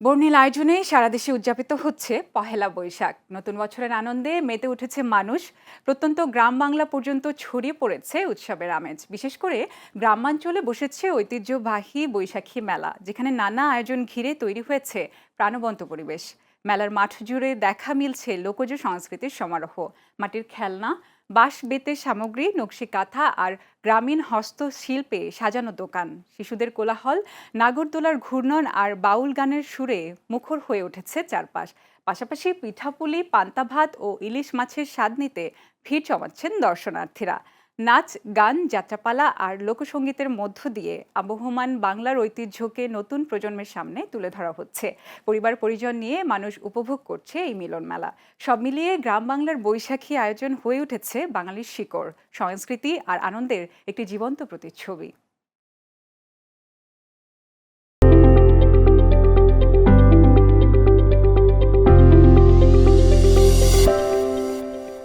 বর্ণিল আয়োজনে সারা দেশে উদযাপিত হচ্ছে পহেলা বৈশাখ। নতুন বছরের আনন্দে মেতে উঠেছে মানুষ। প্রত্যন্ত গ্রাম বাংলা পর্যন্ত ছড়িয়ে পড়েছে উৎসবের আমেজ। বিশেষ করে গ্রামাঞ্চলে বসেছে ঐতিহ্যবাহী বৈশাখী মেলা, যেখানে নানা আয়োজন ঘিরে তৈরি হয়েছে প্রাণবন্ত পরিবেশ। মেলার মাঠ জুড়ে দেখা মিলছে লোকজ সংস্কৃতির সমারোহ। মাটির খেলনা, বাঁশ বেতের সামগ্রী, নকশি কাঁথা আর গ্রামীণ হস্তশিল্পে সাজানো দোকান। শিশুদের কোলাহল, নাগরদোলার ঘূর্ণন আর বাউল গানের সুরে মুখর হয়ে উঠেছে চারপাশ। পাশাপাশি পিঠাপুলি, পান্তা ভাত ও ইলিশ মাছের স্বাদ নিতে ভিড় জমাচ্ছেন দর্শনার্থীরা। নাচ, গান, যাত্রাপালা আর লোকসঙ্গীতের মধ্য দিয়ে আবহমান বাংলার ঐতিহ্যকে নতুন প্রজন্মের সামনে তুলে ধরা হচ্ছে। পরিবার পরিজন নিয়ে মানুষ উপভোগ করছে এই মিলন মেলা। সব মিলিয়ে গ্রাম বাংলার বৈশাখী আয়োজন হয়ে উঠেছে বাঙালির শিকড়, সংস্কৃতি আর আনন্দের একটি জীবন্ত প্রতিচ্ছবি।